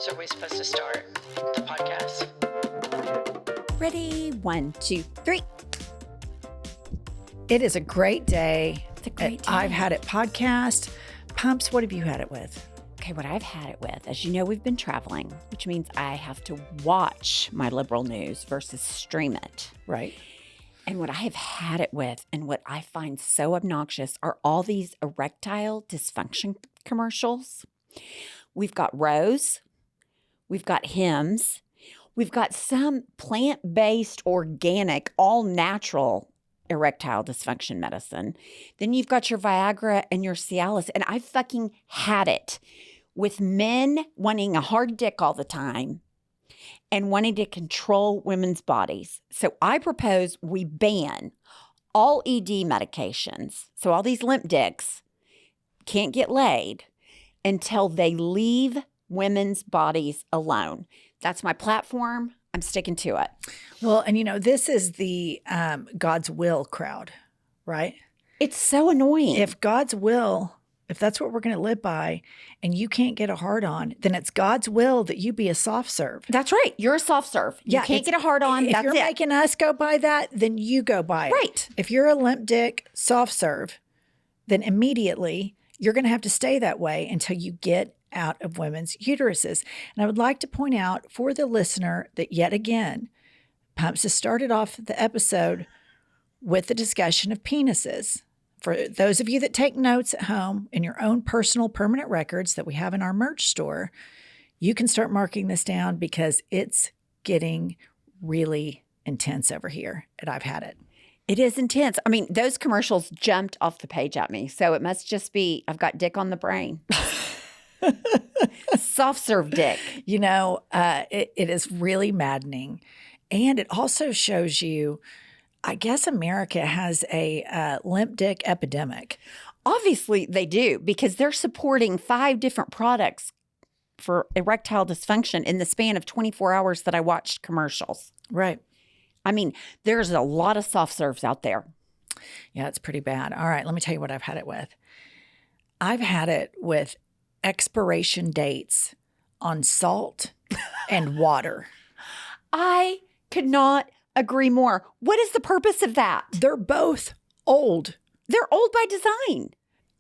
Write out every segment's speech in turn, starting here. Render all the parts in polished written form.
So are we supposed to start the podcast? Ready? 1, 2, 3. It is a great day. It's a great day. I've Had It podcast. Pumps, what have you had it with? Okay, what I've had it with, as you know, we've been traveling, which means I have to watch my liberal news versus stream it. Right. And what I have had it with and what I find so obnoxious are all these erectile dysfunction commercials. We've got Rose. We've got Hims. We've got some plant-based, organic, all-natural erectile dysfunction medicine. Then you've got your Viagra and your Cialis. And I fucking had it with men wanting a hard dick all the time and wanting to control women's bodies. So I propose we ban all ED medications. So all these limp dicks can't get laid until they leave women's bodies alone. That's my platform. I'm sticking to it. Well, and you know, this is the God's will crowd, right? It's so annoying. If God's will, if that's what we're going to live by, and you can't get a hard on, then it's God's will that you be a soft serve. That's right. You're a soft serve. You can't get a hard on. If That's you're it. making us go by that, then you go by it. Right. If you're a limp dick soft serve, then immediately you're going to have to stay that way until you get out of women's uteruses. And I would like to point out for the listener that yet again, Pumps has started off the episode with the discussion of penises. For those of you that take notes at home in your own personal permanent records that we have in our merch store, you can start marking this down because it's getting really intense over here at I've Had It. It is intense. I mean, those commercials jumped off the page at me. So it must just be, I've got dick on the brain. Soft serve dick. You know, it is really maddening. And it also shows you, I guess America has a limp dick epidemic. Obviously, they do because they're supporting 5 different products for erectile dysfunction in the span of 24 hours that I watched commercials. Right. I mean, there's a lot of soft serves out there. Yeah, it's pretty bad. All right, let me tell you what I've had it with. I've had it with expiration dates on salt and water. I could not agree more. What is the purpose of that? They're both old. They're old by design.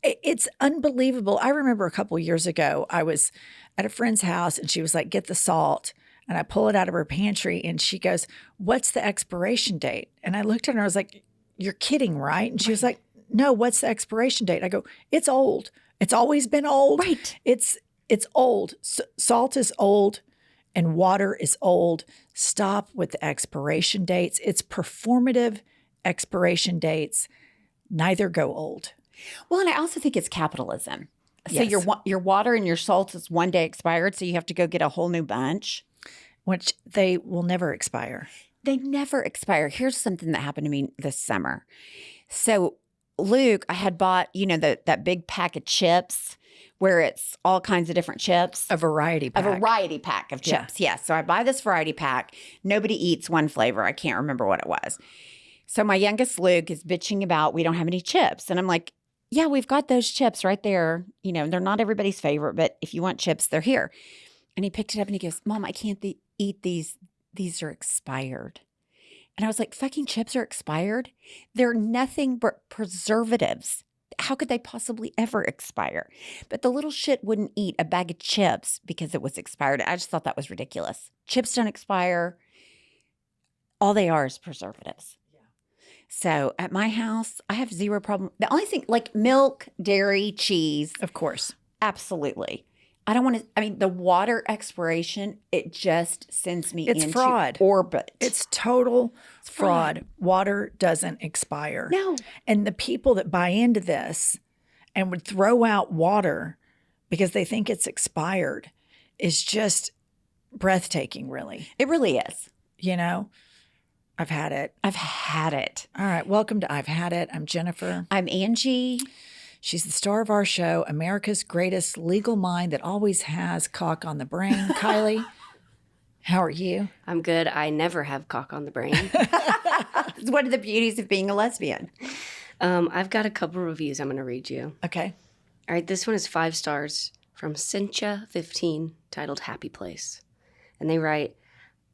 It's unbelievable. I remember a couple years ago, I was at a friend's house and she was like, get the salt. And I pull it out of her pantry and she goes, what's the expiration date? And I looked at her and I was like, you're kidding, right? And she was like, no, what's the expiration date? I go, it's old. It's always been old. Right. It's old. Salt is old and water is old. Stop with the expiration dates. It's performative expiration dates. Neither go old. Well, and I also think it's capitalism. So Yes. your water and your salt is one day expired, so you have to go get a whole new bunch. Which they will never expire. They never expire. Here's something that happened to me this summer. So Luke, I had bought, you know, that big pack of chips where it's all kinds of different chips. A variety pack. A variety pack of chips. Yeah. So I buy this variety pack. Nobody eats one flavor. I can't remember what it was. So my youngest Luke is bitching about we don't have any chips. And I'm like, yeah, we've got those chips right there. You know, they're not everybody's favorite, but if you want chips, they're here. And he picked it up and he goes, Mom, I can't eat these. These are expired. And I was like, fucking chips are expired? They're nothing but preservatives. How could they possibly ever expire? But the little shit wouldn't eat a bag of chips because it was expired. I just thought that was ridiculous. Chips don't expire. All they are is preservatives. Yeah. So at my house, I have zero problem. The only thing, like milk, dairy, cheese. Of course. Absolutely. I don't want to, I mean, the water expiration, it just sends me into fraud. orbit. It's total fraud. Water doesn't expire. No. And the people that buy into this and would throw out water because they think it's expired is just breathtaking, really. It really is. You know, I've had it. I've had it. All right. Welcome to I've Had It. I'm Jennifer. I'm Angie. She's the star of our show, America's greatest legal mind that always has cock on the brain. Kiley, how are you? I'm good. I never have cock on the brain. It's one of the beauties of being a lesbian. I've got a couple reviews I'm going to read you. Okay. All right, this one is 5 stars from Cynthia15 titled Happy Place. And they write,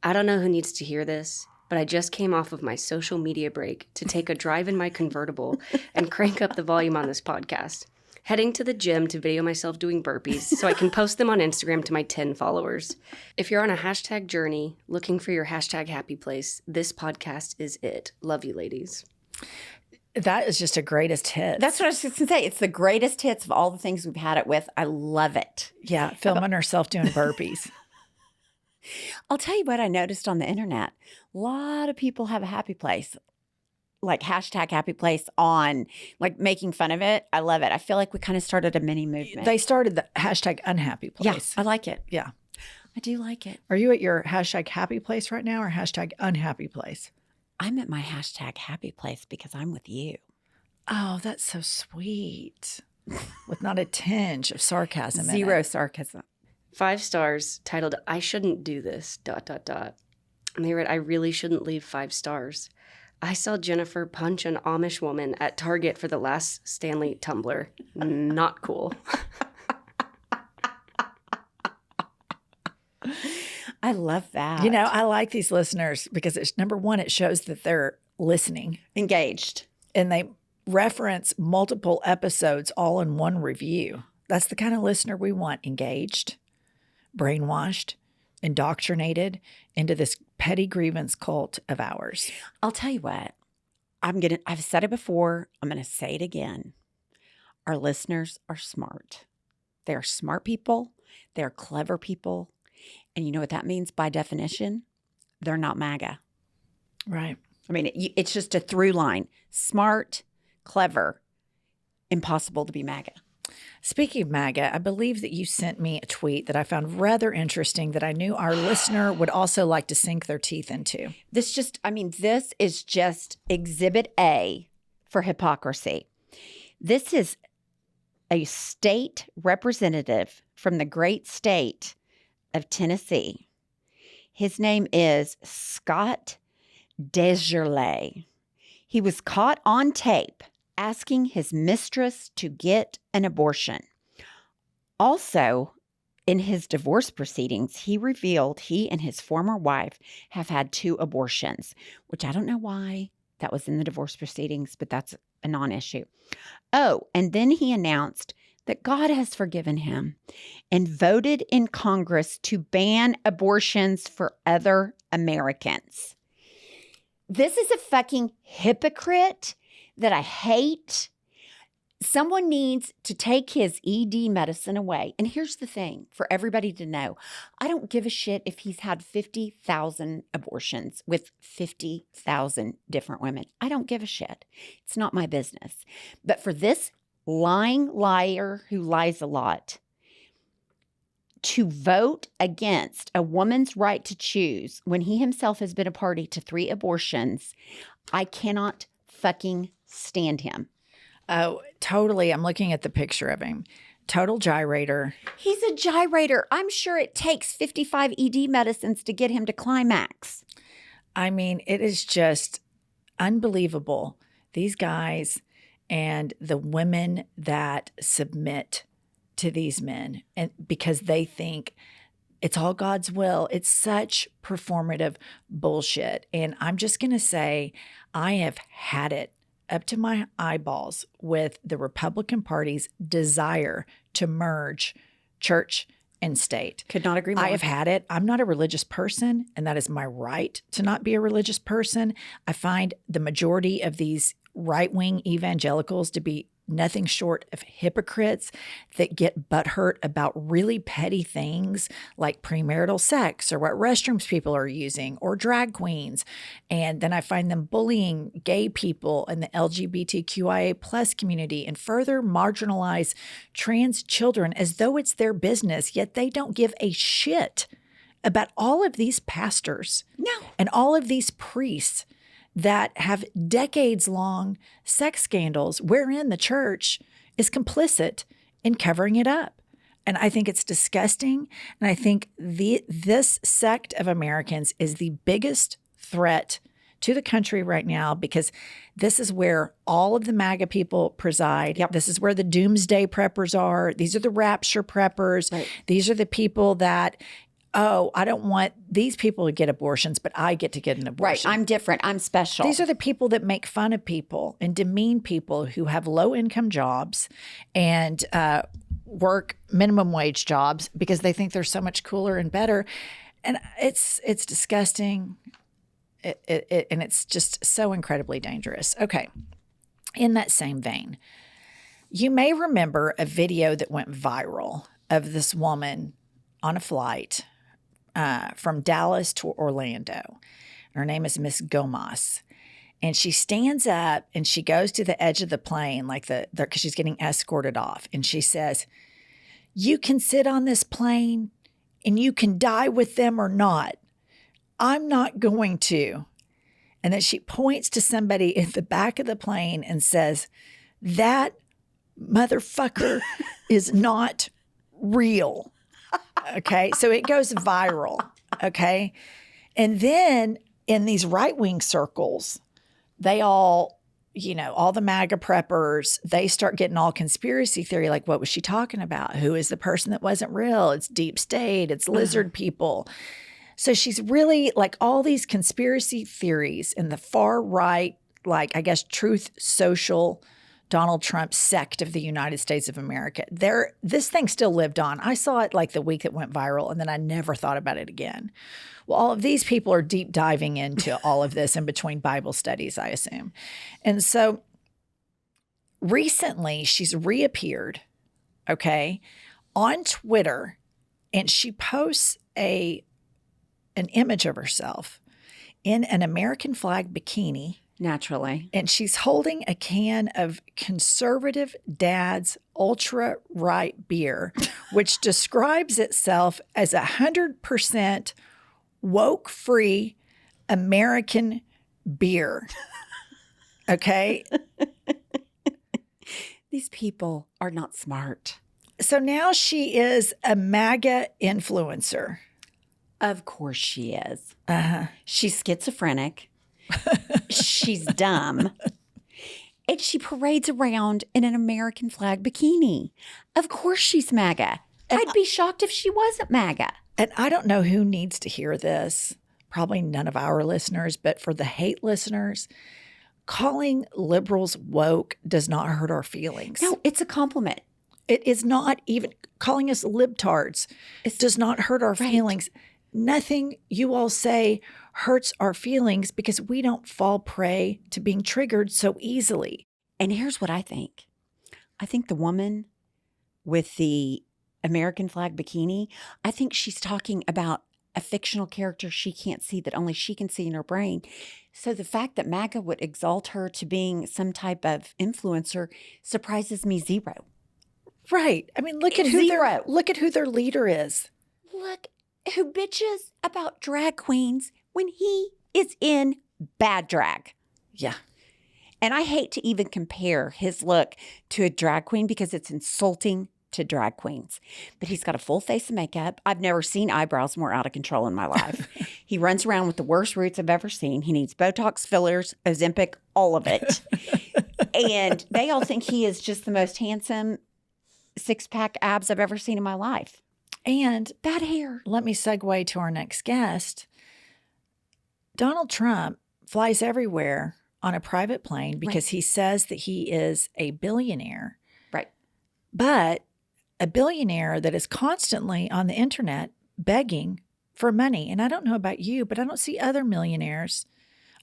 I don't know who needs to hear this, but I just came off of my social media break to take a drive in my convertible and crank up the volume on this podcast. Heading to the gym to video myself doing burpees so I can post them on Instagram to my 10 followers. If you're on a hashtag journey looking for your hashtag happy place, this podcast is it. Love you, ladies. That is just a greatest hit. That's what I was just going to say. It's the greatest hits of all the things we've had it with. I love it. Yeah, filming herself doing burpees. I'll tell you what I noticed on the internet. A lot of people have a happy place, like hashtag happy place on, like making fun of it. I love it. I feel like we kind of started a mini movement. They started the hashtag unhappy place. Yeah, I like it. Yeah. I do like it. Are you at your hashtag happy place right now or hashtag unhappy place? I'm at my hashtag happy place because I'm with you. Oh, that's so sweet. With not a tinge of sarcasm in it. Zero sarcasm. 5 stars titled, I shouldn't do this, ... And they wrote, I really shouldn't leave 5 stars. I saw Jennifer punch an Amish woman at Target for the last Stanley tumbler. Not cool. I love that. You know, I like these listeners because it's number one, it shows that they're listening. Engaged. And they reference multiple episodes all in one review. That's the kind of listener we want. Engaged, brainwashed, indoctrinated into this petty grievance cult of ours. I'll tell you what. I've said it before. I'm going to say it again. Our listeners are smart. They're smart people. They're clever people. And you know what that means by definition? They're not MAGA. Right. I mean, it's just a through line. Smart, clever, impossible to be MAGA. Speaking of MAGA, I believe that you sent me a tweet that I found rather interesting that I knew our listener would also like to sink their teeth into. This is just exhibit A for hypocrisy. This is a state representative from the great state of Tennessee. His name is Scott Desjardins. He was caught on tape asking his mistress to get an abortion. Also, in his divorce proceedings, he revealed he and his former wife have had 2 abortions, which I don't know why that was in the divorce proceedings, but that's a non-issue. Oh, and then he announced that God has forgiven him and voted in Congress to ban abortions for other Americans. This is a fucking hypocrite that I hate. Someone needs to take his ED medicine away. And here's the thing for everybody to know. I don't give a shit if he's had 50,000 abortions with 50,000 different women. I don't give a shit. It's not my business. But for this lying liar who lies a lot to vote against a woman's right to choose when he himself has been a party to 3 abortions, I cannot fucking stand him. Oh, totally. I'm looking at the picture of him. Total gyrator. He's a gyrator. I'm sure it takes 55 ED medicines to get him to climax. I mean, it is just unbelievable. These guys and the women that submit to these men, and because they think it's all God's will. It's such performative bullshit. And I'm just going to say, I have had it up to my eyeballs with the Republican Party's desire to merge church and state. Could not agree more. I have had it. I'm not a religious person, and that is my right to not be a religious person. I find the majority of these right-wing evangelicals to be nothing short of hypocrites that get butthurt about really petty things like premarital sex or what restrooms people are using or drag queens. And then I find them bullying gay people in the LGBTQIA plus community and further marginalize trans children as though it's their business, yet they don't give a shit about all of these pastors and all of these priests that have decades-long sex scandals wherein the church is complicit in covering it up. And I think it's disgusting. And I think this sect of Americans is the biggest threat to the country right now because this is where all of the MAGA people preside. Yep. This is where the doomsday preppers are. These are the rapture preppers. Right. These are the people that, oh, I don't want these people to get abortions, but I get to get an abortion. Right. I'm different. I'm special. These are the people that make fun of people and demean people who have low income jobs and work minimum wage jobs because they think they're so much cooler and better. And it's disgusting. And it's just so incredibly dangerous. Okay. In that same vein, you may remember a video that went viral of this woman on a flight from Dallas to Orlando. Her name is Miss Gomez. And she stands up and she goes to the edge of the plane, like because she's getting escorted off. And she says, "You can sit on this plane and you can die with them or not. I'm not going to." And then she points to somebody in the back of the plane and says, "That motherfucker is not real." Okay. So it goes viral. Okay. And then in these right-wing circles, they all, all the MAGA preppers, they start getting all conspiracy theory. Like, what was she talking about? Who is the person that wasn't real? It's deep state. It's lizard people. So she's really like all these conspiracy theories in the far right, like I guess Truth Social, Donald Trump sect of the United States of America. This thing still lived on. I saw it like the week it went viral, and then I never thought about it again. Well, all of these people are deep diving into all of this in between Bible studies, I assume. And so recently she's reappeared, okay, on Twitter, and she posts an image of herself in an American flag bikini. Naturally. And she's holding a can of Conservative Dad's Ultra Right beer, which describes itself as 100% woke-free American beer. Okay? These people are not smart. So now she is a MAGA influencer. Of course she is. She's schizophrenic. She's dumb. And she parades around in an American flag bikini. Of course she's MAGA. I'd be shocked if she wasn't MAGA. And I don't know who needs to hear this. Probably none of our listeners, but for the hate listeners, calling liberals woke does not hurt our feelings. No, it's a compliment. It is not even calling us libtards. It does not hurt our feelings. Nothing you all say hurts our feelings because we don't fall prey to being triggered so easily. And here's what I think. I think the woman with the American flag bikini, I think she's talking about a fictional character she can't see that only she can see in her brain. So the fact that MAGA would exalt her to being some type of influencer surprises me zero. Right. I mean, look at who their leader is. Look who bitches about drag queens when he is in bad drag. Yeah. And I hate to even compare his look to a drag queen because it's insulting to drag queens. But he's got a full face of makeup. I've never seen eyebrows more out of control in my life. He runs around with the worst roots I've ever seen. He needs Botox, fillers, Ozempic, all of it. And they all think he is just the most handsome six-pack abs I've ever seen in my life. And bad hair. Let me segue to our next guest. Donald Trump flies everywhere on a private plane because he says that he is a billionaire. Right. But a billionaire that is constantly on the internet begging for money. And I don't know about you, but I don't see other millionaires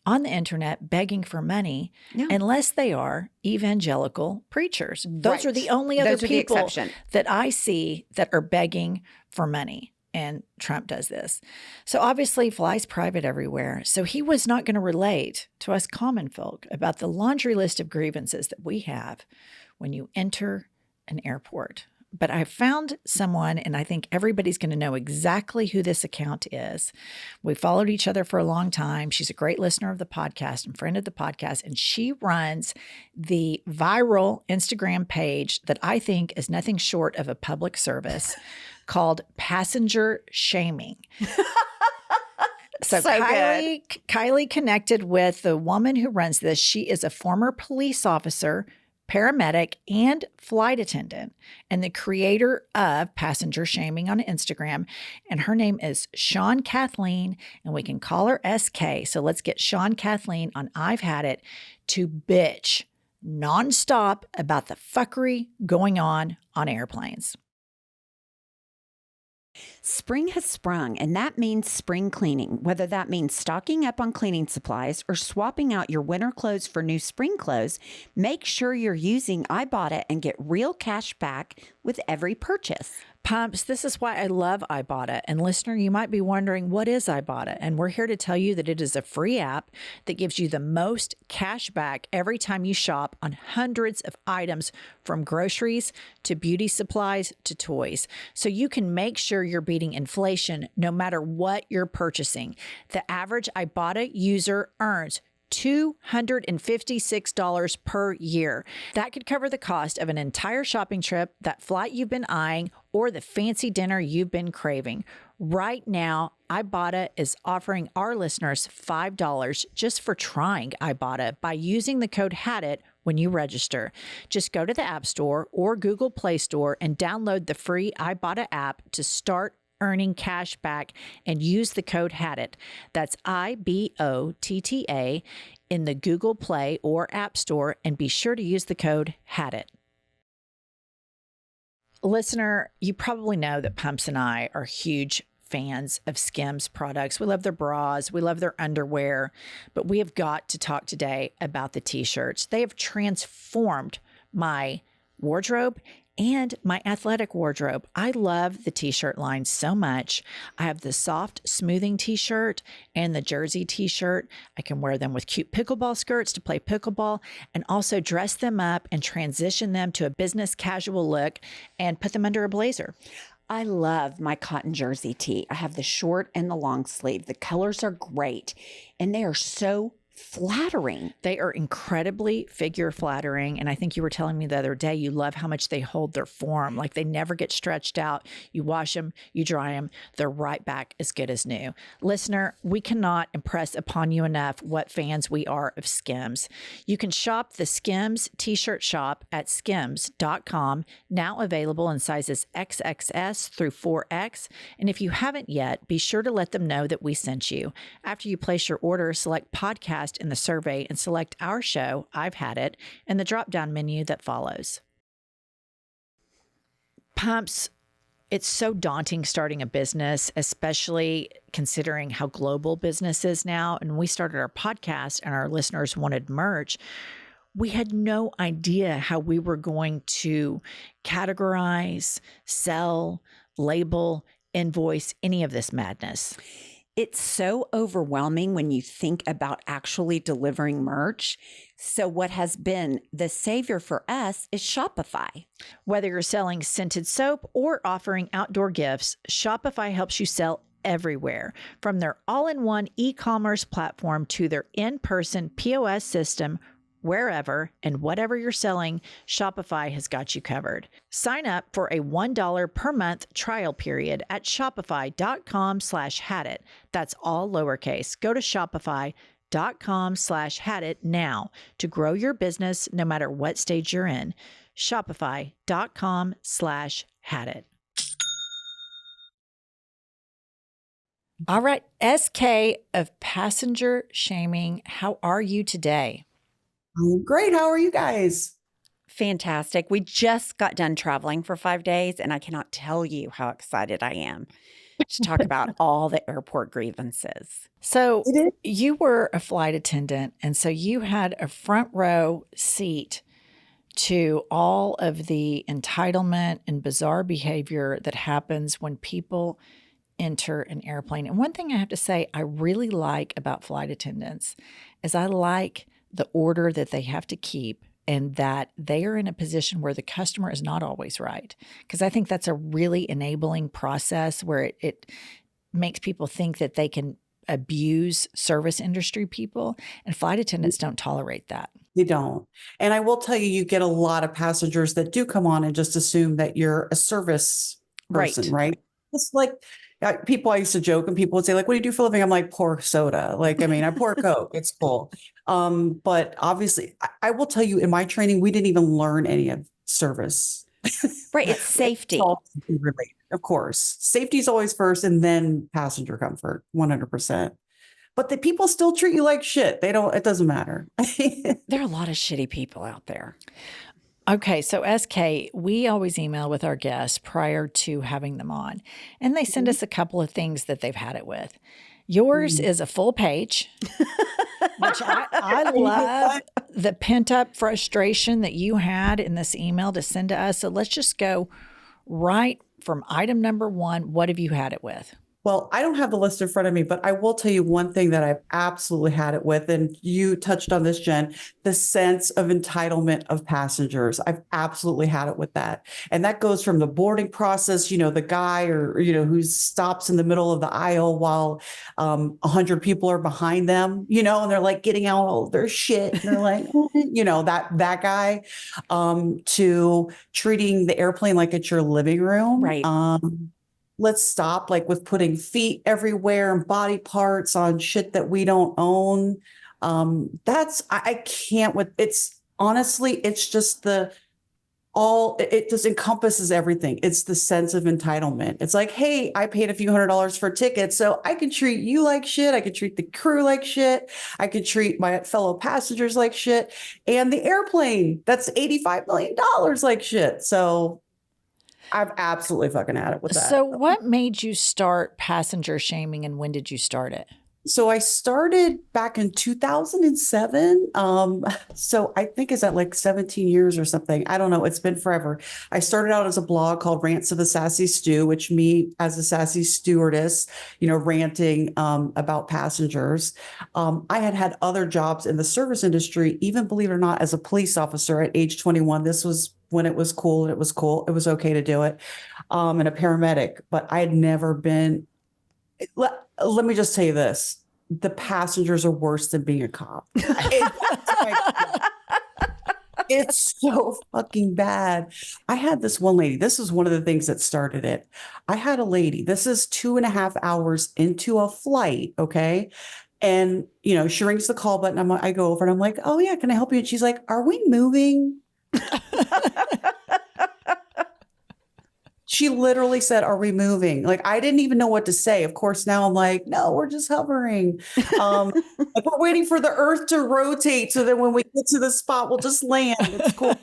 on the internet begging for money unless they are evangelical preachers. Those are the only other people that I see that are begging for money. And Trump does this. So obviously flies private everywhere. So he was not going to relate to us common folk about the laundry list of grievances that we have when you enter an airport. But I found someone, and I think everybody's going to know exactly who this account is. We followed each other for a long time. She's a great listener of the podcast and friend of the podcast, and she runs the viral Instagram page that I think is nothing short of a public service called Passenger Shaming. So, So Kiley connected with the woman who runs this. She is a former police officer, paramedic, and flight attendant, and the creator of Passenger Shaming on Instagram. And her name is Sean Kathleen, and we can call her SK. So let's get Sean Kathleen on I've Had It to bitch nonstop about the fuckery going on airplanes. Spring has sprung, and that means spring cleaning, whether that means stocking up on cleaning supplies or swapping out your winter clothes for new spring clothes. Make sure you're using I Bought It and get real cash back with every purchase. Pumps, this is why I love Ibotta. And listener, you might be wondering, what is Ibotta? And we're here to tell you that it is a free app that gives you the most cash back every time you shop on hundreds of items, from groceries to beauty supplies to toys. So you can make sure you're beating inflation no matter what you're purchasing. The average Ibotta user earns $256 per year. That could cover the cost of an entire shopping trip, that flight you've been eyeing, or the fancy dinner you've been craving. Right now, Ibotta is offering our listeners $5 just for trying Ibotta by using the code HADIT when you register. Just go to the App Store or Google Play Store and download the free Ibotta app to start earning cash back and use the code HADIT. That's IBOTTA in the Google Play or App Store, and be sure to use the code HADIT. Listener, you probably know that Pumps and I are huge fans of Skims products. We love their bras, we love their underwear, but we have got to talk today about the t-shirts. They have transformed my wardrobe and my athletic wardrobe. I love the t-shirt line so much. I have the soft smoothing t-shirt and the jersey t-shirt. I can wear them with cute pickleball skirts to play pickleball, and also dress them up and transition them to a business casual look and put them under a blazer. I love my cotton jersey tee. I have the short and the long sleeve. The colors are great, and they are so flattering. They are incredibly figure flattering. And I think you were telling me the other day, you love how much they hold their form. Like, they never get stretched out. You wash them, you dry them, they're right back as good as new. Listener, we cannot impress upon you enough what fans we are of Skims. You can shop the Skims t-shirt shop at skims.com, now available in sizes XXS through 4X. And if you haven't yet, be sure to let them know that we sent you. After you place your order, select podcast in the survey and select our show, I've Had It, in the drop-down menu that follows. Pumps, it's so daunting starting a business, especially considering how global business is now. And we started our podcast and our listeners wanted merch. We had no idea how we were going to categorize, sell, label, invoice, any of this madness. It's so overwhelming when you think about actually delivering merch. So what has been the savior for us is Shopify. Whether you're selling scented soap or offering outdoor gifts, Shopify helps you sell everywhere. From their all-in-one e-commerce platform to their in-person POS system, wherever and whatever you're selling, Shopify has got you covered. Sign up for a $1 per month trial period at shopify.com/hadit. That's all lowercase. Go to shopify.com/hadit now to grow your business no matter what stage you're in. Shopify.com/hadit. All right, SK of Passenger Shaming, how are you today? I'm great. How are you guys? Fantastic. We just got done traveling for 5 days, and I cannot tell you how excited I am to talk about all the airport grievances. So you were a flight attendant, and so you had a front row seat to all of the entitlement and bizarre behavior that happens when people enter an airplane. And one thing I have to say I really like about flight attendants is I like the order that they have to keep, and that they are in a position where the customer is not always right. Because I think that's a really enabling process where it makes people think that they can abuse service industry people, and flight attendants don't tolerate that. They don't. And I will tell you, you get a lot of passengers that do come on and just assume that you're a service person, right? It's like people, I used to joke and people would say like, what do you do for a living? I'm like, pour soda. Like, I mean, I pour Coke. It's cool. But obviously I will tell you in my training, we didn't even learn any of service. Right. It's safety. It's all related, of course. Safety is always first and then passenger comfort, 100%. But the people still treat you like shit. It doesn't matter. There are a lot of shitty people out there. Okay, so SK, we always email with our guests prior to having them on, and they send us a couple of things that they've had it with. Yours is a full page, which I love the pent up frustration that you had in this email to send to us. So let's just go right from item number 1. What have you had it with? Well, I don't have the list in front of me, but I will tell you one thing that I've absolutely had it with, and you touched on this, Jen, the sense of entitlement of passengers. I've absolutely had it with that. And that goes from the boarding process, the guy or, who stops in the middle of the aisle while 100 people are behind them, and they're like getting out all their shit. And they're like, that guy, to treating the airplane like it's your living room. Right. Let's stop like with putting feet everywhere and body parts on shit that we don't own. I can't with it's honestly, it's just it just encompasses everything. It's the sense of entitlement. It's like, hey, I paid a few $100s for tickets, so I can treat you like shit. I can treat the crew like shit. I can treat my fellow passengers like shit. And the airplane, that's $85 million like shit. So I've absolutely fucking had it with that. So what made you start passenger shaming, and when did you start it? So I started back in 2007. So I think is that like 17 years or something. I don't know. It's been forever. I started out as a blog called Rants of a Sassy Stew, which me as a sassy stewardess, ranting about passengers. I had other jobs in the service industry, even believe it or not, as a police officer at age 21. This was when it was cool and it was cool. It was okay to do it. And a paramedic, but I had never been. Let me just tell you this. The passengers are worse than being a cop. It's so fucking bad. I had this one lady. This is one of the things that started it. I had a lady. This is 2.5 hours into a flight. Okay. And, she rings the call button. I go over and I'm like, oh yeah, can I help you? And she's like, are we moving? She literally said, are we moving? Like, I didn't even know what to say. Of course, now I'm like, no, we're just hovering. Like we're waiting for the earth to rotate so that when we get to the spot, we'll just land. It's cool.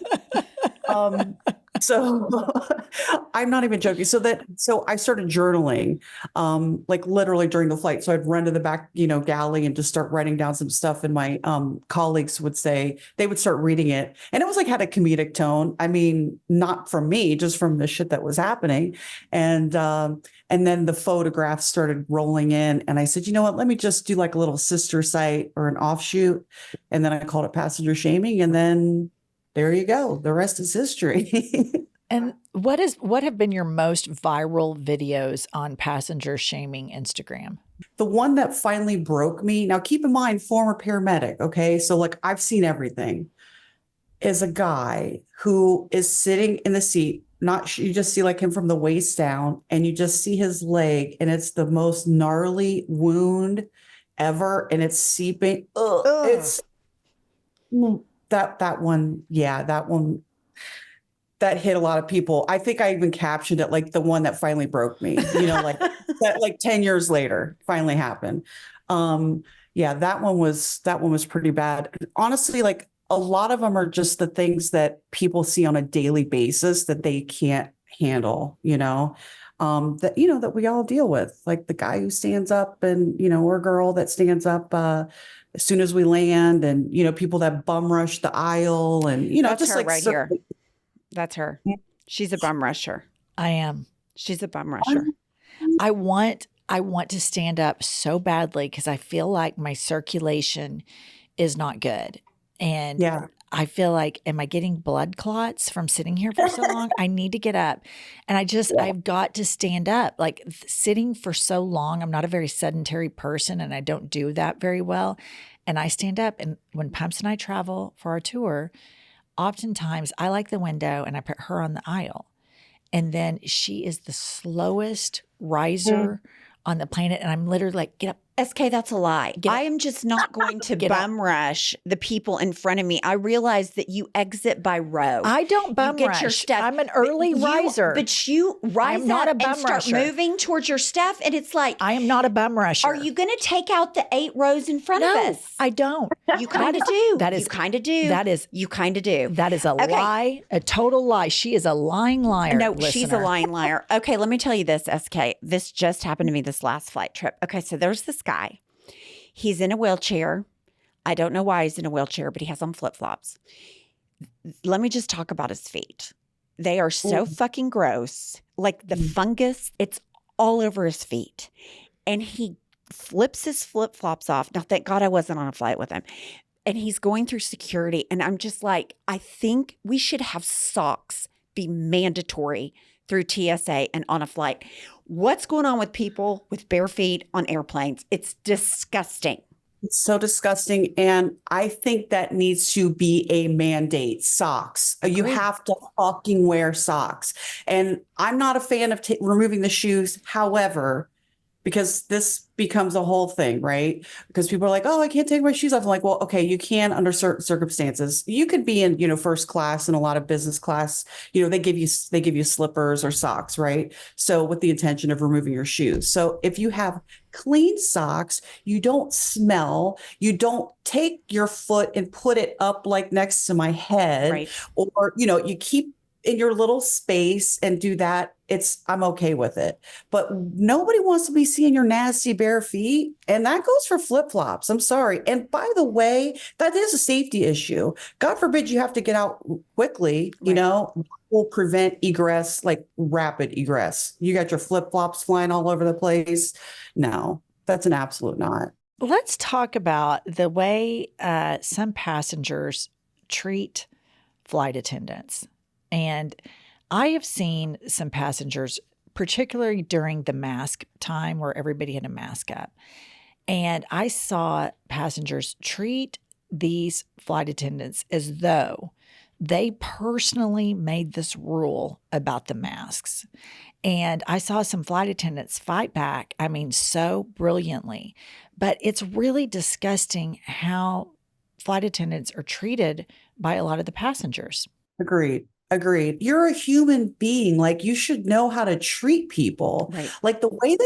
So I'm not even joking. So I started journaling, like literally during the flight. So I'd run to the back, galley and just start writing down some stuff. And my colleagues would say, they would start reading it. And it was like had a comedic tone. I mean, not from me, just from the shit that was happening. And then the photographs started rolling in. And I said, you know what, let me just do like a little sister site or an offshoot. And then I called it passenger shaming. And then there you go. The rest is history. And what have been your most viral videos on passenger shaming Instagram? The one that finally broke me. Now, keep in mind, former paramedic. Okay. So like I've seen everything, is a guy who is sitting in the seat. You just see like him from the waist down and you just see his leg and it's the most gnarly wound ever. And it's seeping. It's that one. Yeah, that one. That hit a lot of people. I think I even captioned it like the one that finally broke me, like that, like 10 years later finally happened. Yeah, that one was pretty bad. Honestly, like a lot of them are just the things that people see on a daily basis that they can't handle, that we all deal with, like the guy who stands up and, or girl that stands up, as soon as we land and, people that bum rush the aisle and, That's just her like right here. That's her. She's a bum rusher. I am. She's a bum rusher. I want to stand up so badly because I feel like my circulation is not good. And Yeah. I feel like, am I getting blood clots from sitting here for so long? I need to get up. And I've got to stand up. Like sitting for so long, I'm not a very sedentary person and I don't do that very well. And I stand up. And when Pumps and I travel for our tour, oftentimes I like the window and I put her on the aisle. And then she is the slowest riser on the planet. And I'm literally like, get up. SK, that's a lie. Get up. I am just not going to Get up. bum rush the people in front of me. I realize that you exit by row. I don't bum get rush. your stuff. I'm an early riser. But you rise I'm not up a bum and start rusher. moving towards your stuff. And it's like, I am not a bum rusher. are you going to take out the 8 rows in front of No, us? I don't. You kind of do. That is you kind of do. That is you kind of do. That is a lie, a total lie. She is a lying liar. No, listener. she's a lying liar. Okay, let me tell you this, SK. This just happened to me this last flight trip. Okay, so there's this guy. He's in a wheelchair. I don't know why he's in a wheelchair, but he has on flip-flops. Let me just talk about his feet. They are so fucking gross. Like the fungus, it's all over his feet. And he flips his flip-flops off. Now, thank God I wasn't on a flight with him. And he's going through security. And I'm just like, I think we should have socks be mandatory through TSA and on a flight. What's going on with people with bare feet on airplanes? It's disgusting. It's so disgusting. And I think that needs to be a mandate. Socks. You have to fucking wear socks. And I'm not a fan of removing the shoes. However, because this becomes a whole thing, right? Because people are like, oh, I can't take my shoes off. I'm like, well, okay, you can under certain circumstances. You could be in, first class and a lot of business class, they give you slippers or socks, right? So with the intention of removing your shoes. So if you have clean socks, you don't smell, you don't take your foot and put it up like next to my head, Right. or, you keep in your little space and do that. I'm okay with it. But nobody wants to be seeing your nasty bare feet. And that goes for flip-flops. I'm sorry. And by the way, that is a safety issue. God forbid you have to get out quickly, will prevent egress, like rapid egress. You got your flip-flops flying all over the place. No, that's an absolute not. Let's talk about the way some passengers treat flight attendants. And I have seen some passengers, particularly during the mask time where everybody had a mask up. And I saw passengers treat these flight attendants as though they personally made this rule about the masks. And I saw some flight attendants fight back, so brilliantly. But it's really disgusting how flight attendants are treated by a lot of the passengers. Agreed. You're a human being. Like, you should know how to treat people. Right. Like the way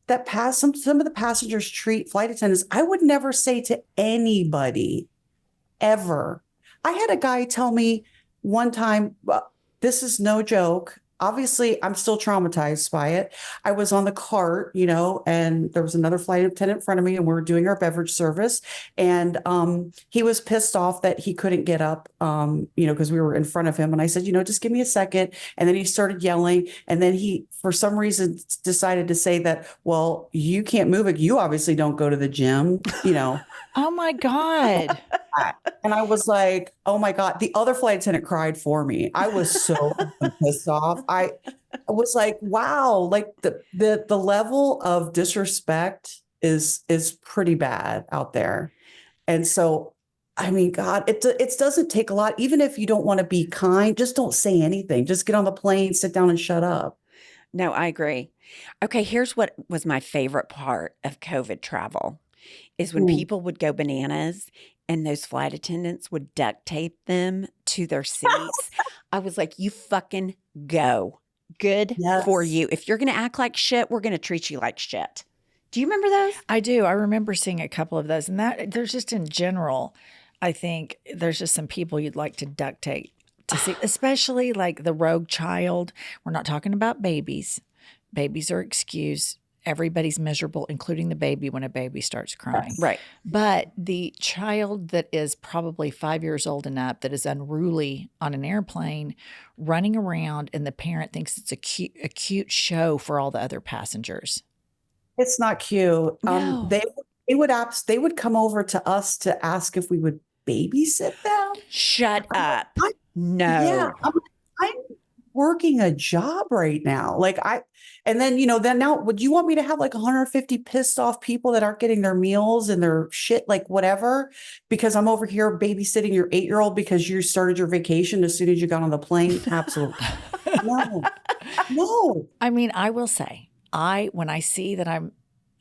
that some of the passengers treat flight attendants, I would never say to anybody ever. I had a guy tell me one time, this is no joke. Obviously, I'm still traumatized by it. I was on the cart, and there was another flight attendant in front of me, and we were doing our beverage service. And he was pissed off that he couldn't get up, because we were in front of him. And I said, just give me a second. And then he started yelling. And then he, for some reason, decided to say that, well, you can't move it. You obviously don't go to the gym, Oh, my God. And I was like, oh my God, the other flight attendant cried for me. I was so pissed off. I was like, wow, like the level of disrespect is pretty bad out there. And so, God, it doesn't take a lot. Even if you don't want to be kind, just don't say anything. Just get on the plane, sit down and shut up. No, I agree. Okay, here's what was my favorite part of COVID travel is when people would go bananas and those flight attendants would duct tape them to their seats. I was like, you fucking go. Good for you. If you're going to act like shit, we're going to treat you like shit. Do you remember those? I do. I remember seeing a couple of those. And that there's just in general, I think there's just some people you'd like to duct tape to see, especially like the rogue child. We're not talking about babies. Babies are excused. Everybody's miserable, including the baby when a baby starts crying. Right. But the child that is probably 5 years old and up that is unruly on an airplane running around and the parent thinks it's a cute show for all the other passengers. It's not cute. No. They would come over to us to ask if we would babysit them. Shut up. No. Yeah. I'm working a job right now. And then now would you want me to have like 150 pissed off people that aren't getting their meals and their shit, like whatever, because I'm over here babysitting your 8-year-old because you started your vacation as soon as you got on the plane? Absolutely. No. I will say, When I see that I'm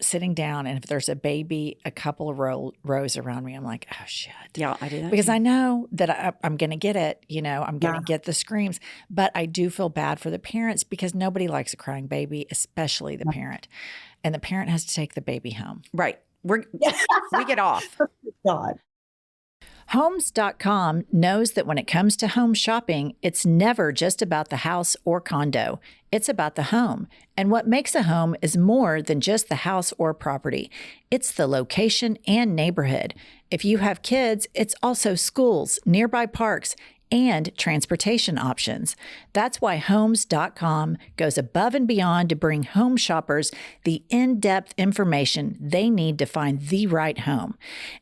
sitting down and if there's a baby, a couple of rows around me, I'm like, oh shit. Yeah, I do that Because too. I know that I'm going to get it, I'm going to get the screams, but I do feel bad for the parents because nobody likes a crying baby, especially the parent. And the parent has to take the baby home. Right. We get off. God. Homes.com knows that when it comes to home shopping, it's never just about the house or condo. It's about the home. And what makes a home is more than just the house or property. It's the location and neighborhood. If you have kids, it's also schools, nearby parks, and transportation options. That's why Homes.com goes above and beyond to bring home shoppers the in-depth information they need to find the right home.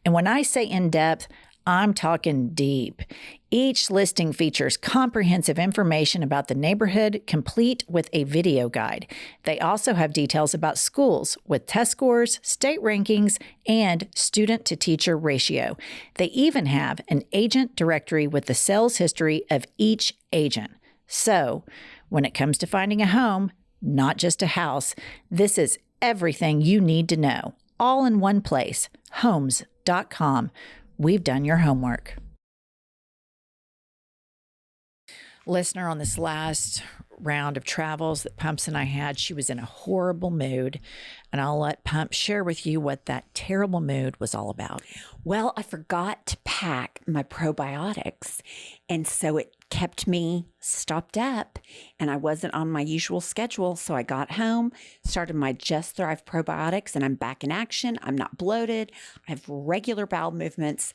And when I say in-depth, I'm talking deep. Each listing features comprehensive information about the neighborhood, complete with a video guide. They also have details about schools with test scores, state rankings, and student-to-teacher ratio. They even have an agent directory with the sales history of each agent. So, when it comes to finding a home, not just a house, this is everything you need to know, all in one place. Homes.com. We've done your homework. Listener, on this last round of travels that Pumps and I had, she was in a horrible mood. And I'll let Pumps share with you what that terrible mood was all about. Well, I forgot to pack my probiotics. And so it kept me stopped up and I wasn't on my usual schedule. So I got home, started my Just Thrive probiotics, and I'm back in action. I'm not bloated. I have regular bowel movements.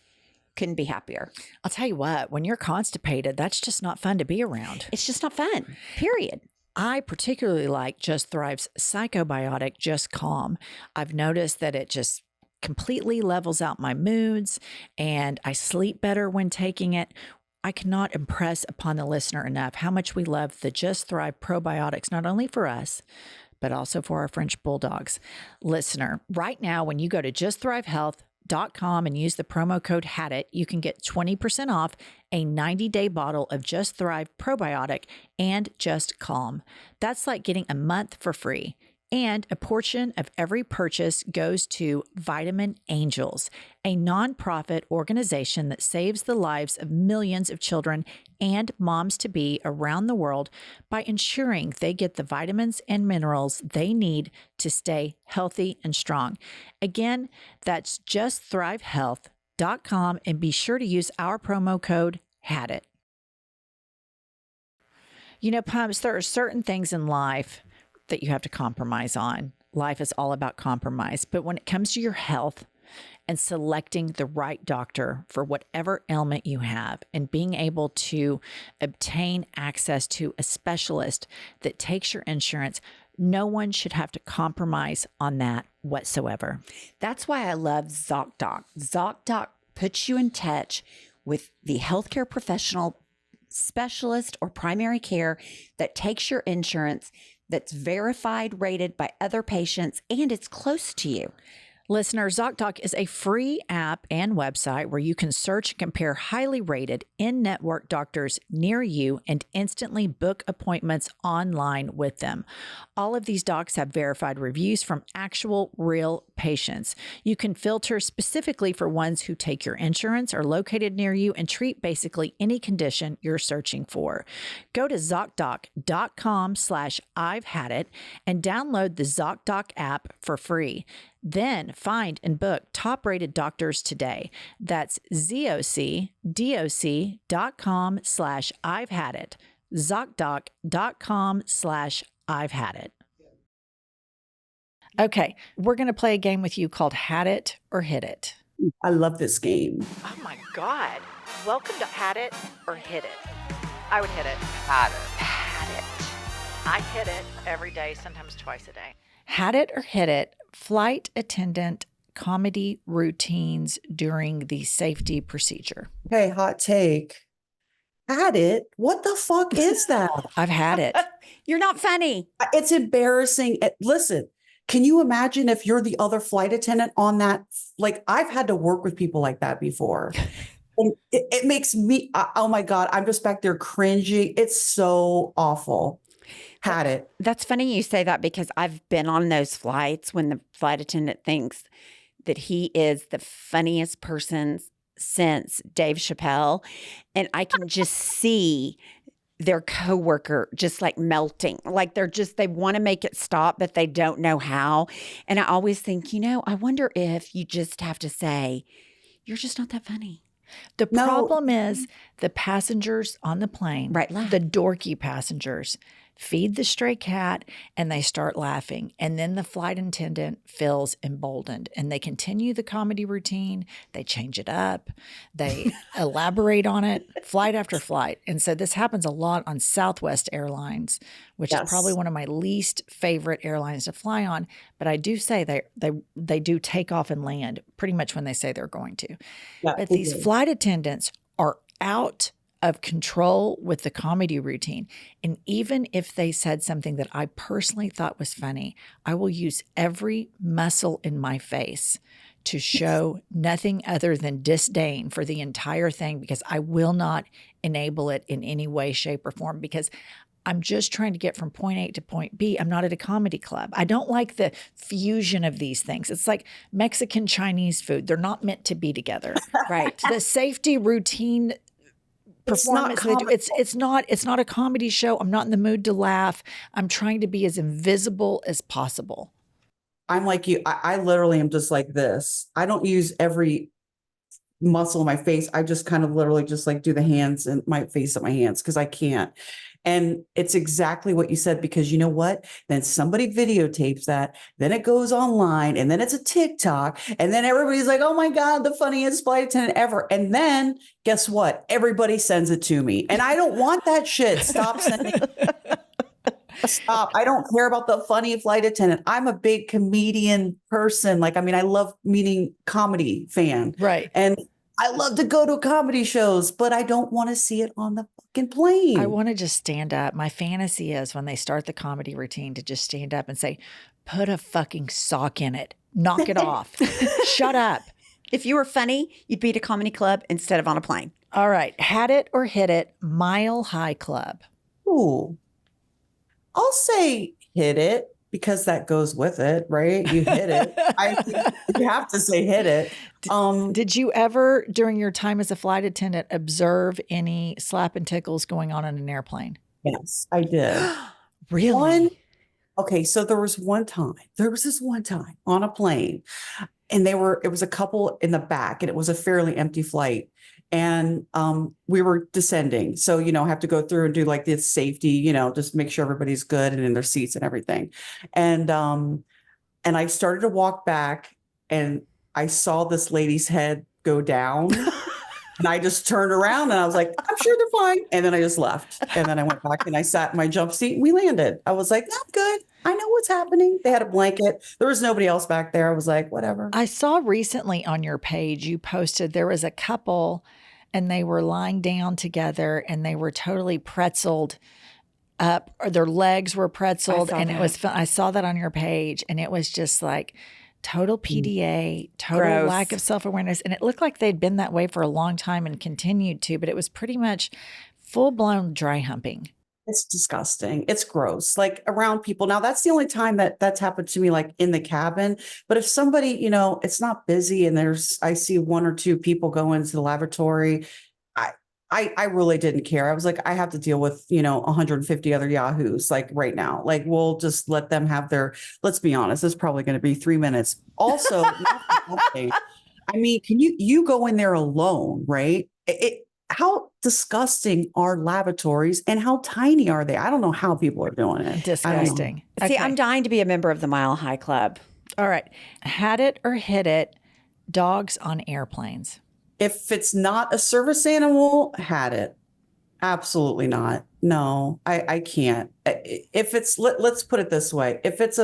Couldn't be happier. I'll tell you what, when you're constipated, that's just not fun to be around. It's just not fun, period. I particularly like Just Thrive's psychobiotic, Just Calm. I've noticed that it just completely levels out my moods and I sleep better when taking it. I cannot impress upon the listener enough how much we love the Just Thrive probiotics, not only for us, but also for our French bulldogs. Listener, right now, when you go to justthrivehealth.com and use the promo code HADIT, you can get 20% off a 90-day bottle of Just Thrive probiotic and Just Calm. That's like getting a month for free. And a portion of every purchase goes to Vitamin Angels, a nonprofit organization that saves the lives of millions of children and moms-to-be around the world by ensuring they get the vitamins and minerals they need to stay healthy and strong. Again, that's justthrivehealth.com, and be sure to use our promo code HADIT. You know, Pumps, there are certain things in life that you have to compromise on. Life is all about compromise. But when it comes to your health and selecting the right doctor for whatever ailment you have and being able to obtain access to a specialist that takes your insurance, no one should have to compromise on that whatsoever. That's why I love ZocDoc. ZocDoc puts you in touch with the healthcare professional, specialist, or primary care that takes your insurance, that's verified, rated by other patients, and it's close to you. Listeners, ZocDoc is a free app and website where you can search and compare highly rated in-network doctors near you and instantly book appointments online with them. All of these docs have verified reviews from actual real patients. You can filter specifically for ones who take your insurance, are located near you, and treat basically any condition you're searching for. Go to ZocDoc.com/I've had it and download the ZocDoc app for free. Then find and book top-rated doctors today. That's ZocDoc.com/I've had it. ZocDoc.com/I've had it. Okay, we're going to play a game with you called Had It or Hit It. I love this game. Oh my God. Welcome to Had It or Hit It. I would hit it. Had it. Had it. I hit it every day, sometimes twice a day. Had it or hit it, flight attendant comedy routines during the safety procedure. Okay, hot take. Had it? What the fuck is that? I've had it. You're not funny. It's embarrassing. Listen, can you imagine if you're the other flight attendant on that? Like, I've had to work with people like that before. And it makes me, oh my God, I'm just back there cringing. It's so awful. Had it. That's funny you say that because I've been on those flights when the flight attendant thinks that he is the funniest person since Dave Chappelle. And I can just see their coworker just like melting. Like they want to make it stop, but they don't know how. And I always think, I wonder if you just have to say, you're just not that funny. The problem is the passengers on the plane, Right. the dorky passengers, feed the stray cat and they start laughing. And then the flight attendant feels emboldened and they continue the comedy routine. They change it up. They elaborate on it flight after flight. And so this happens a lot on Southwest Airlines, which is probably one of my least favorite airlines to fly on. But I do say they do take off and land pretty much when they say they're going to. Yeah, but these flight attendants are out of control with the comedy routine. And even if they said something that I personally thought was funny, I will use every muscle in my face to show nothing other than disdain for the entire thing because I will not enable it in any way, shape, or form because I'm just trying to get from point A to point B. I'm not at a comedy club. I don't like the fusion of these things. It's like Mexican Chinese food. They're not meant to be together. Right. The safety routine performance it's not a comedy show. I'm not in the mood to laugh. I'm trying to be as invisible as possible. I'm like you. I literally am just like this. I don't use every muscle in my face. I just kind of literally just like do the hands and my face and my hands because I can't. And it's exactly what you said, because you know what? Then somebody videotapes that, then it goes online, and then it's a TikTok, and then everybody's like, oh my God, the funniest flight attendant ever. And then guess what? Everybody sends it to me. And I don't want that shit. Stop sending Stop. I don't care about the funny flight attendant. I'm a big comedian person. I love meeting comedy fan. Right. And I love to go to comedy shows, but I don't want to see it on the fucking plane. I want to just stand up. My fantasy is when they start the comedy routine to just stand up and say, put a fucking sock in it. Knock it off. Shut up. If you were funny, you'd be at a comedy club instead of on a plane. All right. Had it or hit it, Mile High Club. Ooh. I'll say hit it because that goes with it, right? You hit it. I think you have to say hit it. Did you ever, during your time as a flight attendant, observe any slap and tickles going on in an airplane? Yes, I did. Really? Okay, so there was this one time on a plane, and it was a couple in the back, and it was a fairly empty flight. And we were descending. So, have to go through and do like this safety, just make sure everybody's good and in their seats and everything. And I started to walk back and I saw this lady's head go down. And I just turned around and I was like, I'm sure they're fine. And then I just left. And then I went back and I sat in my jump seat and we landed. I was like, I'm good. I know what's happening. They had a blanket. There was nobody else back there. I was like, whatever. I saw recently on your page, you posted there was a couple and they were lying down together and they were totally pretzeled up, or their legs were pretzeled. And it was fun. I saw that on your page and it was just like total PDA, total Gross. lack of self-awareness. And it looked like they'd been that way for a long time and continued to, but it was pretty much full-blown dry humping. It's disgusting. It's gross. Like around people. Now that's the only time that's happened to me, like in the cabin. But if somebody, it's not busy and I see one or two people go into the lavatory, I really didn't care. I was like, I have to deal with, 150 other yahoos like right now. Like we'll just let them have let's be honest, it's probably going to be 3 minutes. Also, can you go in there alone, right? How disgusting are lavatories and how tiny are they? I don't know how people are doing it. Disgusting. See, I'm dying to be a member of the Mile High Club. All right. Had it or hit it, dogs on airplanes. If it's not a service animal, had it. Absolutely not. No, I can't. If it's, let's put it this way. If it's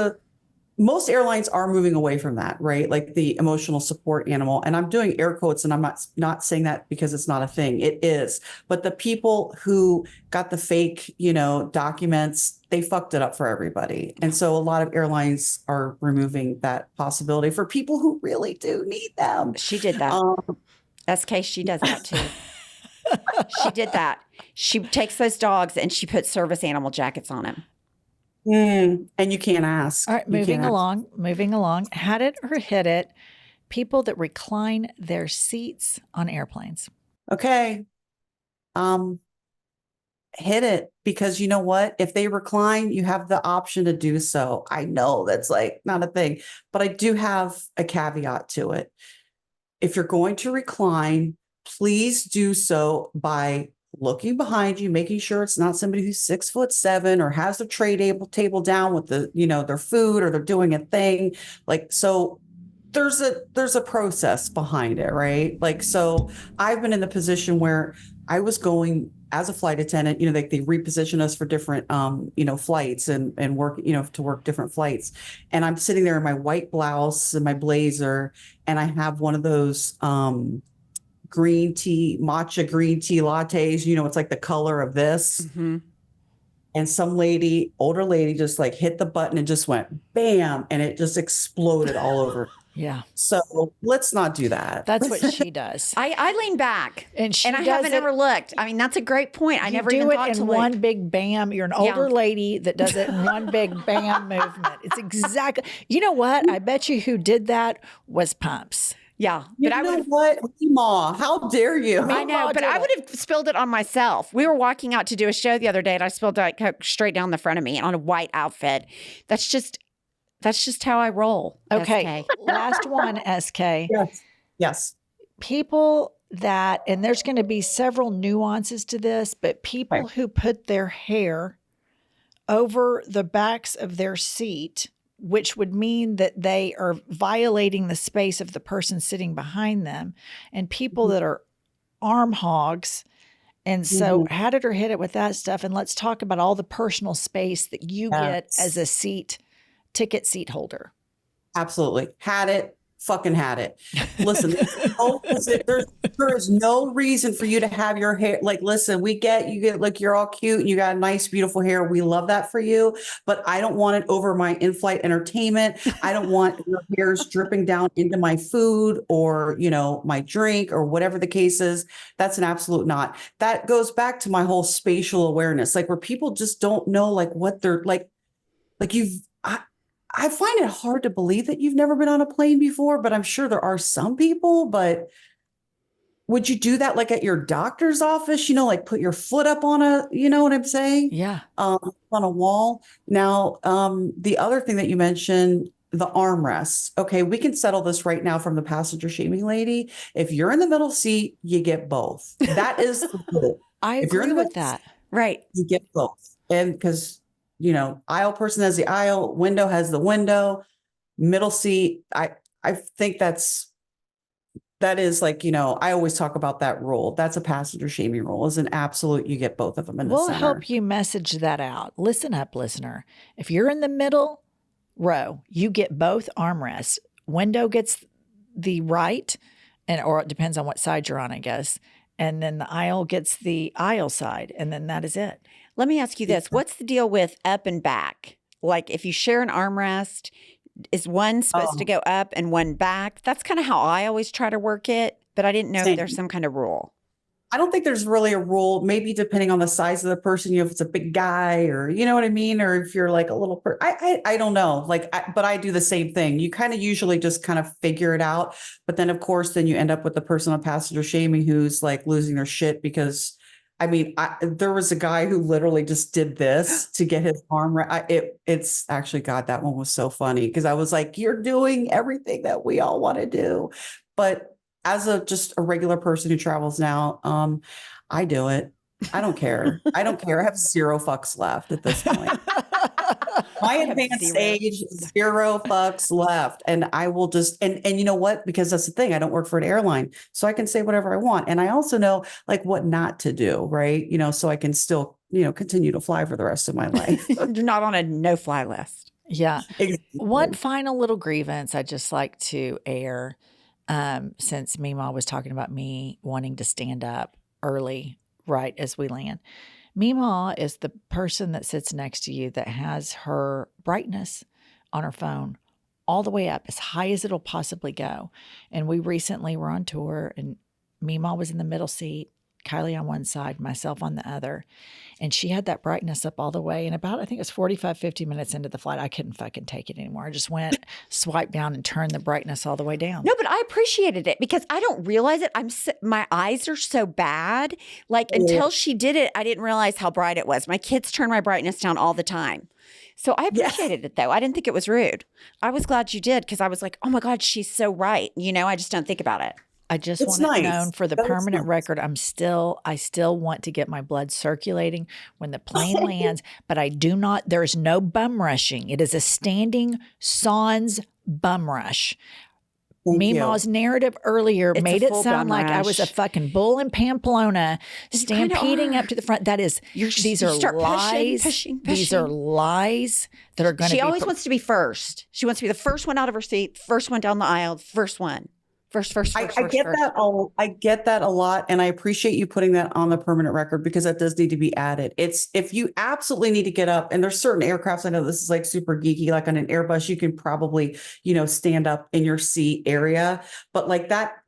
most airlines are moving away from that, right? Like the emotional support animal. And I'm doing air quotes and I'm not saying that because it's not a thing. It is. But the people who got the fake, documents, they fucked it up for everybody. And so a lot of airlines are removing that possibility for people who really do need them. She did that. SK, she does that too. She did that. She takes those dogs and she puts service animal jackets on them. And you can't ask. All right, You moving can't ask. along. Had it or hit it, people that recline their seats on airplanes. Okay. Hit it, because you know what? If they recline, you have the option to do so. I know that's like not a thing, but I do have a caveat to it. If you're going to recline, please do so by looking behind you, making sure it's not somebody who's 6'7" or has their tray table down with their food, or they're doing a thing. Like, so there's a process behind it, right? Like, so I've been in the position where I was going as a flight attendant, they reposition us for different flights and work, to work different flights. And I'm sitting there in my white blouse and my blazer, and I have one of those matcha green tea lattes, it's like the color of this. Mm-hmm. And some older lady just like hit the button and just went bam, and it just exploded all over. Yeah. So let's not do that. That's what she does. I lean back, And she I does haven't it- ever looked. I mean, that's a great point. I You never do even it thought in to one look. big bam. You're an older lady that does it in one big bam movement. It's exactly. You know what? I bet you who did that was Pumps. Yeah, You but I know would. what, Ma? How dare you? I know, Ma but did I it. would have spilled it on myself. We were walking out to do a show the other day, and I spilled it like straight down the front of me on a white outfit. That's just how I roll. Okay. SK. Last one, SK. Yes. People that, and there's going to be several nuances to this, but people Right. who put their hair over the backs of their seat, which would mean that they are violating the space of the person sitting behind them, and people that are arm hogs. And so, had it or hit it with that stuff. And let's talk about all the personal space that you get as a ticket seat holder. Absolutely. Had it. Fucking had it. Listen, there is no reason for you to have your hair. Like, listen, you get like, you're all cute and you got nice, beautiful hair. We love that for you, but I don't want it over my in-flight entertainment. I don't want your hairs dripping down into my food or, my drink or whatever the case is. That's an absolute not. That goes back to my whole spatial awareness, like where people just don't know like what they're like I find it hard to believe that you've never been on a plane before, but I'm sure there are some people. But would you do that like at your doctor's office, like put your foot up on you know what I'm saying? Yeah. On a wall. Now, the other thing that you mentioned, the armrests. Okay, we can settle this right now from the passenger shaming lady. If you're in the middle seat, you get both. That is the rule. I If you're in agree the with that. Right. You get both. And because aisle person has the aisle, window has the window, middle seat. I think that is like, I always talk about that rule. That's a passenger shaming rule, is an absolute, you get both of them in the We'll center. help you message that out. Listen up, listener. If you're in the middle row, you get both armrests. Window gets the right, or it depends on what side you're on, I guess. And then the aisle gets the aisle side, and then that is it. Let me ask you this. What's the deal with up and back? Like if you share an armrest, is one supposed to go up and one back? That's kind of how I always try to work it, but I didn't know if there's some kind of rule. I don't think there's really a rule, maybe depending on the size of the person, if it's a big guy or, you know what I mean? Or if you're like a little, I don't know, but I do the same thing. You kind of usually just kind of figure it out. But then of course, then you end up with the person on passenger shaming who's like losing their shit because there was a guy who literally just did this to get his arm right. It's actually, God, that one was so funny because I was like, you're doing everything that we all want to do. But as just a regular person who travels now, I do it. I don't care. I don't care. I have zero fucks left at this point. My advanced age, zero fucks left. And I will just, and you know what? Because that's the thing. I don't work for an airline. So I can say whatever I want. And I also know like what not to do, right? So I can still, continue to fly for the rest of my life. You're not on a no-fly list. Yeah. Exactly. One final little grievance I'd just like to air, since Mima was talking about me wanting to stand up early, right as we land. Mima is the person that sits next to you that has her brightness on her phone all the way up, as high as it'll possibly go. And we recently were on tour and Mima was in the middle seat Kiley on one side, myself on the other. And she had that brightness up all the way. And about, I think it was 45, 50 minutes into the flight, I couldn't fucking take it anymore. I just went, swiped down and turned the brightness all the way down. No, but I appreciated it because I don't realize it. My eyes are so bad. Like until she did it, I didn't realize how bright it was. My kids turn my brightness down all the time. So I appreciated it though. I didn't think it was rude. I was glad you did because I was like, oh my God, she's so right. I just don't think about it. I just want it known for the permanent record. I still want to get my blood circulating when the plane lands, but there's no bum rushing. It is a standing sans bum rush. Meemaw's narrative earlier made it sound like I was a fucking bull in Pamplona stampeding up to the front. That is, these are lies. Pushing. These are lies that are going to be. She always wants to be first. She wants to be the first one out of her seat, first one down the aisle, first one. First. I get that. I get that a lot, and I appreciate you putting that on the permanent record because that does need to be added. It's if you absolutely need to get up, and there's certain aircrafts. I know this is like super geeky, like on an Airbus, you can probably stand up in your seat area, but like that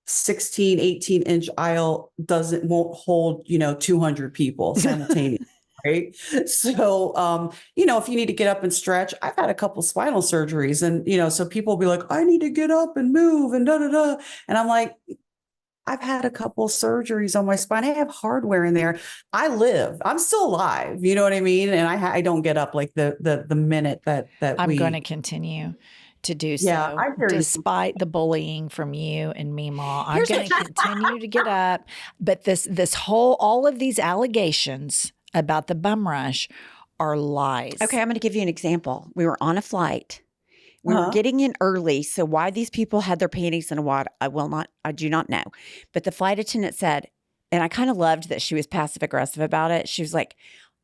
16, 18-inch aisle won't hold 200 people simultaneously. Right. So, if you need to get up and stretch, I've had a couple spinal surgeries and, so people will be like, I need to get up and move and da, da, da. And I'm like, I've had a couple surgeries on my spine. I have hardware in there. I'm still alive. You know what I mean? And I don't get up like the minute that I'm going to continue to do so. Yeah, despite the bullying from you and Meemaw, I'm going to continue to get up. But all of these allegations about the bum rush are lies. Okay, I'm going to give you an example. We were on a flight. We were getting in early, so why these people had their panties in a wad, I do not know. But the flight attendant said, and I kind of loved that she was passive aggressive about it. She was like,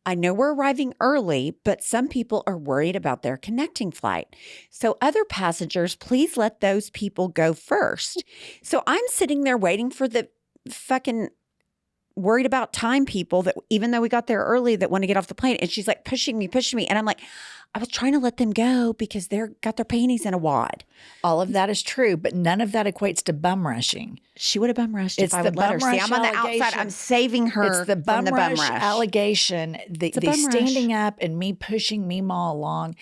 I know we're arriving early, but some people are worried about their connecting flight. So other passengers, please let those people go first. So I'm sitting there waiting for the fucking worried about time people that even though we got there early that want to get off the plane. And she's like pushing me. And I'm like, I was trying to let them go because they're got their panties in a wad. All of that is true, but none of that equates to bum rushing. She would have bum rushed if I would let her. See, I'm on the outside. I'm saving her it's the from the bum rush allegation. The standing up and me pushing Meemaw along.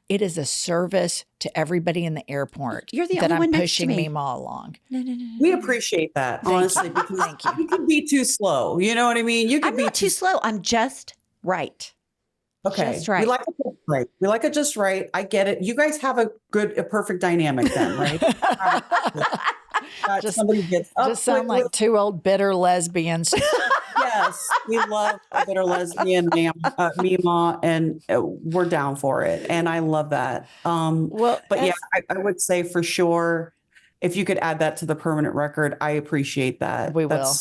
It is a service to everybody in the airport. You're the that only I'm one next pushing to me. Meemaw along. No. We appreciate that, honestly, because Thank you. You can be too slow. You know what I mean? I'm not too slow. I'm just right. Okay. Just right. We like it just right. We like it just right. I get it. You guys have a perfect dynamic then, right? Somebody gets up. Just sound like two old bitter lesbians. Yes, we love a bitter lesbian, Meemaw, and we're down for it. And I love that. But yeah, I would say for sure, if you could add that to the permanent record, I appreciate that. We will.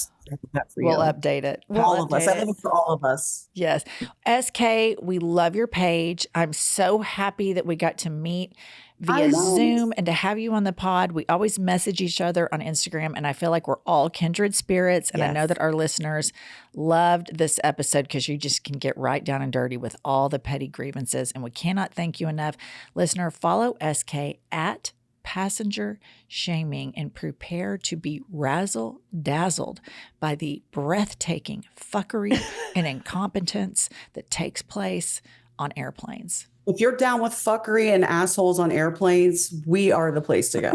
We'll update it. All of us. I love it for all of us. Yes. SK, we love your page. I'm so happy that we got to meet via Zoom and to have you on the pod. We always message each other on Instagram, and I feel like we're all kindred spirits. And I know that our listeners loved this episode because you just can get right down and dirty with all the petty grievances. And we cannot thank you enough. Listener, follow SK at Passenger Shaming and prepare to be razzle-dazzled by the breathtaking fuckery and incompetence that takes place on airplanes. If you're down with fuckery and assholes on airplanes, we are the place to go.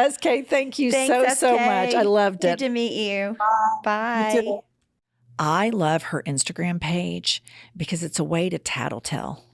SK, thank you so much. I loved it. Good to meet you. Bye. You too. I love her Instagram page because it's a way to tattletale.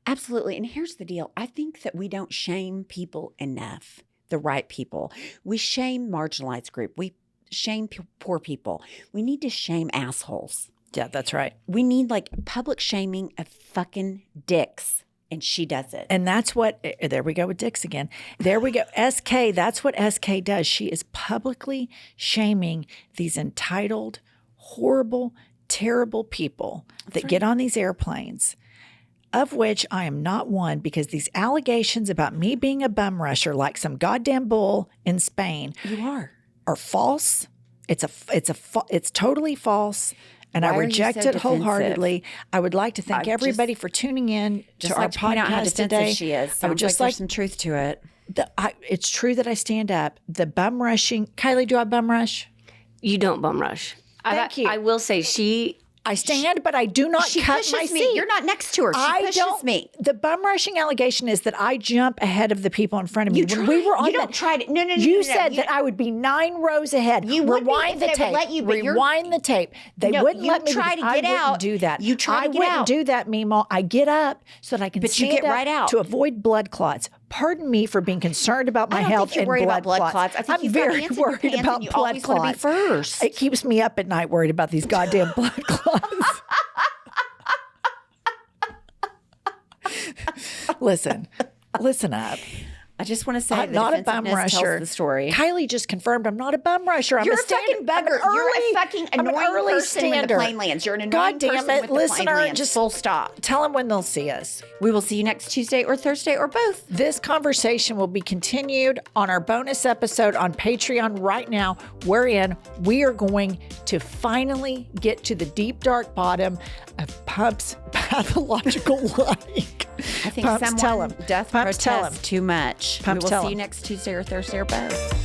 Absolutely. And here's the deal. I think that we don't shame people enough, the right people. We shame marginalized group. We shame poor people. We need to shame assholes. Yeah, that's right. We need like public shaming of fucking dicks. And she does it. And that's what, there we go with dicks again. There we go. SK, that's what SK does. She is publicly shaming these entitled, horrible, terrible people that get on these airplanes, of which I am not one, because these allegations about me being a bum rusher like some goddamn bull in Spain are false. It's totally false. And I reject it wholeheartedly. I would like to thank everybody for tuning in to our podcast today. She is. I would just like some truth to it. It's true that I stand up. The bum rushing. Kylie, do I bum rush? You don't bum rush. Thank you. I will say I stand, but I do not She cut pushes my me. seat. You're not next to her. She pushes me. The bum rushing allegation is that I jump ahead of the people in front of me. When we were on You don't try to. No. You said that I would be 9 rows ahead. You would be rewind if the they tape. would let you, but you're- rewind the tape. They No, wouldn't you let me. try because to get I wouldn't out. do that. You try to get I wouldn't out. do that, Meemaw. I get up so that I can But you stand get up right out. to avoid blood clots. Pardon me for being concerned about my I don't health think you're and worried about blood blood clots. I think I'm you've got very ants in your worried pants about and you blood always want to be clots. first. It keeps me up at night worried about these goddamn blood clots. Listen up. I just want to say I'm the not a bum defensiveness rusher. tells the story. Kylie just confirmed I'm not a bum rusher. I'm You're a stand- fucking bugger. I'm an You're early- a fucking I'm an annoying early person with the stander. plane lands. You're an annoying God damn person it, with the plane listener, lands. just Full stop. Tell them when they'll see us. We will see you next Tuesday or Thursday or both. This conversation will be continued on our bonus episode on Patreon right now, wherein we are going to finally get to the deep, dark bottom of Pump's pathological lying. I think Pumps, tell someone him. doth Pumps, tell protest too much. Pumps, we will tell see you him. next Tuesday or Thursday or both.